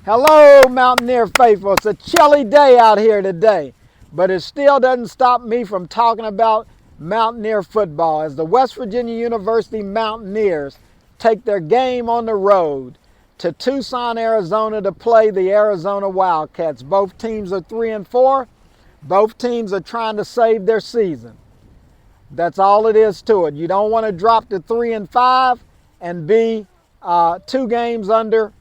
Hello, Mountaineer faithful. It's a chilly day out here today, but it still doesn't stop me from talking about Mountaineer football as the West Virginia University Mountaineers take their game on the road to Tucson, Arizona to play the Arizona Wildcats. Both teams are 3-4. Both teams are trying to save their season. That's all it is to it. You don't want to drop to 3-5 and be 2 games under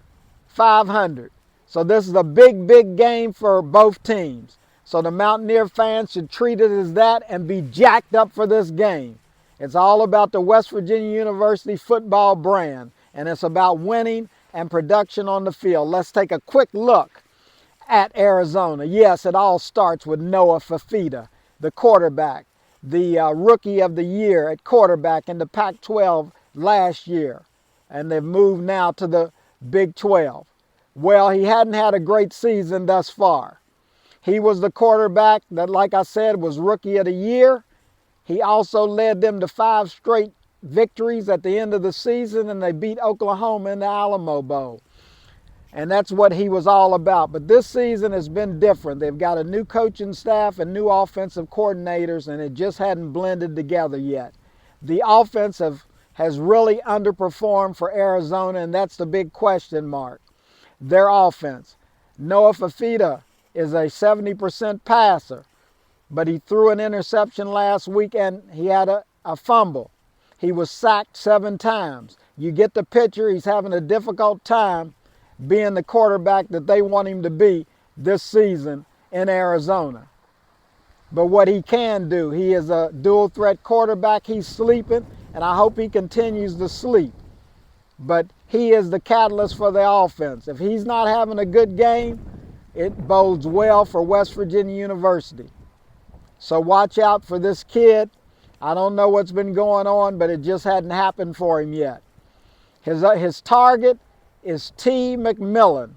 500. So this is a big game for both teams. So the Mountaineer fans should treat it as that and be jacked up for this game. It's all about the West Virginia University football brand, and it's about winning and production on the field. Let's take a quick look at Arizona. Yes, it all starts with Noah Fafita, the quarterback, the rookie of the year at quarterback in the Pac-12 last year. And they've moved now to the Big 12. Well, he hadn't had a great season thus far. He was the quarterback that, like I said, was rookie of the year. He also led them to 5 straight victories at the end of the season, and they beat Oklahoma in the Alamo Bowl. And that's what he was all about. But this season has been different. They've got a new coaching staff and new offensive coordinators, and it just hadn't blended together yet. The offense has really underperformed for Arizona, and that's the big question mark. Their offense. Noah Fafita is a 70% passer, but he threw an interception last week and he had a fumble. He was sacked 7 times. You get the picture. He's having a difficult time being the quarterback that they want him to be this season in Arizona. But what he can do, he is a dual threat quarterback. He's sleeping, and I hope he continues to sleep. But he is the catalyst for the offense. If he's not having a good game, it bodes well for West Virginia University. So watch out for this kid. I don't know what's been going on, but it just hadn't happened for him yet. His target is T. McMillan,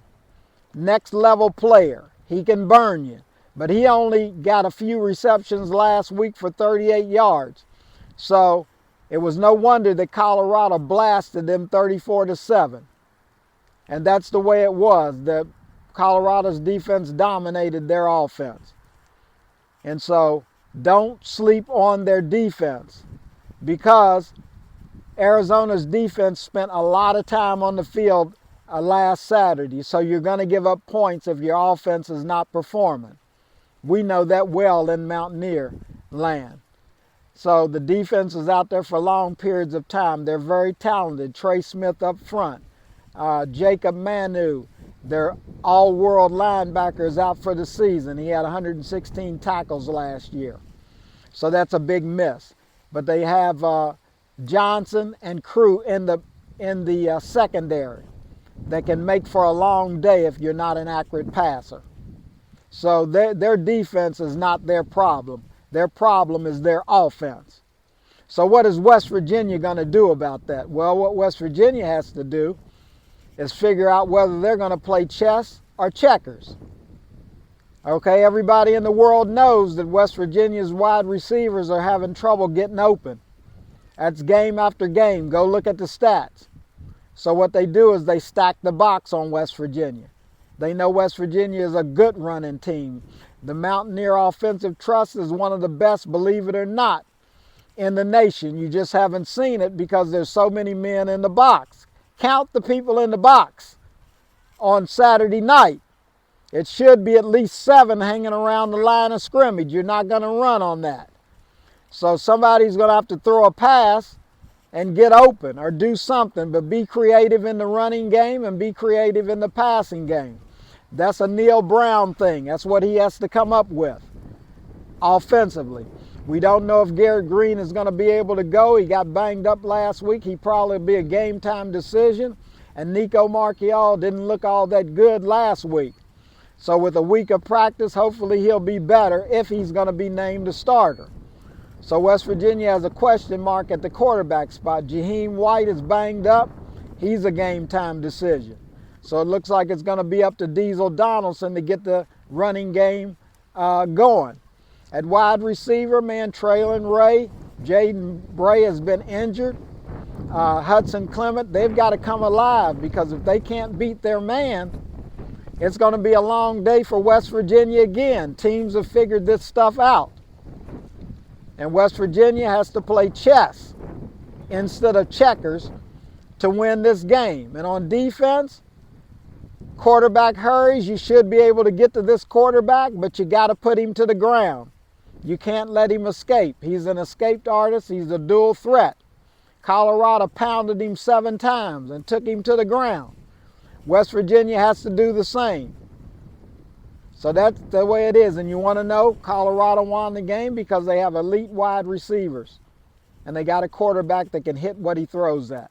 next level player. He can burn you. But he only got a few receptions last week for 38 yards. So it was no wonder that Colorado blasted them 34-7. And that's the way it was. Colorado's defense dominated their offense. And so don't sleep on their defense, because Arizona's defense spent a lot of time on the field last Saturday. So you're going to give up points if your offense is not performing. We know that well in Mountaineer land. So the defense is out there for long periods of time. They're very talented. Trey Smith up front. Jacob Manu, their all-world linebacker, is out for the season. He had 116 tackles last year. So that's a big miss. But they have Johnson and Crew in the secondary that can make for a long day if you're not an accurate passer. So their defense is not their problem. Their problem is their offense. So what is West Virginia going to do about that? Well, what West Virginia has to do is figure out whether they're going to play chess or checkers. Okay, everybody in the world knows that West Virginia's wide receivers are having trouble getting open. That's game after game. Go look at the stats. So what they do is they stack the box on West Virginia. They know West Virginia is a good running team. The Mountaineer Offensive Trust is one of the best, believe it or not, in the nation. You just haven't seen it because there's so many men in the box. Count the people in the box on Saturday night. It should be at least 7 hanging around the line of scrimmage. You're not going to run on that. So somebody's going to have to throw a pass and get open or do something, but be creative in the running game and be creative in the passing game. That's a Neil Brown thing. That's what he has to come up with offensively. We don't know if Garrett Green is going to be able to go. He got banged up last week. He probably be a game time decision. And Nico Marchiol didn't look all that good last week. So with a week of practice, hopefully he'll be better if he's going to be named a starter. So West Virginia has a question mark at the quarterback spot. Jaheim White is banged up. He's a game time decision. So it looks like it's going to be up to Diesel Donaldson to get the running game going. At wide receiver, man, Traylon Ray, Jaden Bray has been injured. Hudson Clement, they've got to come alive, because if they can't beat their man, It's going to be a long day for West Virginia again. Teams have figured this stuff out. And West Virginia has to play chess instead of checkers to win this game. And on defense, quarterback hurries. You should be able to get to this quarterback, but you got to put him to the ground. You can't let him escape. He's an escaped artist. He's a dual threat. Colorado pounded him 7 times and took him to the ground. West Virginia has to do the same. So that's the way it is. And you want to know, Colorado won the game because they have elite wide receivers. And they got a quarterback that can hit what he throws at.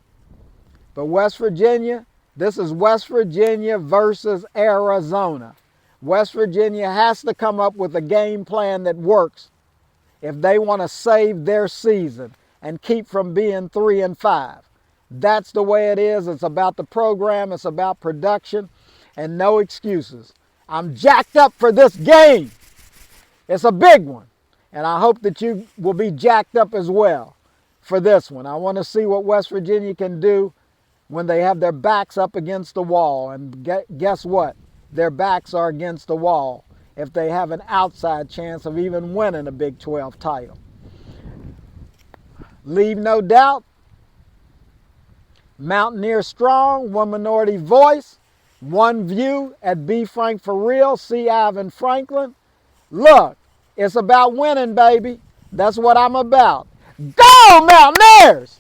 But West Virginia, this is West Virginia versus Arizona. West Virginia has to come up with a game plan that works if they want to save their season and keep from being 3-5. That's the way it is. It's about the program. It's about production and no excuses. I'm jacked up for this game. It's a big one. And I hope that you will be jacked up as well for this one. I want to see what West Virginia can do when they have their backs up against the wall. And guess what? Their backs are against the wall if they have an outside chance of even winning a Big 12 title. Leave no doubt. Mountaineer strong, one minority voice, one view at B. Frank for real, C. Ivan Franklin. Look, it's about winning, baby. That's what I'm about. Go Mountaineers!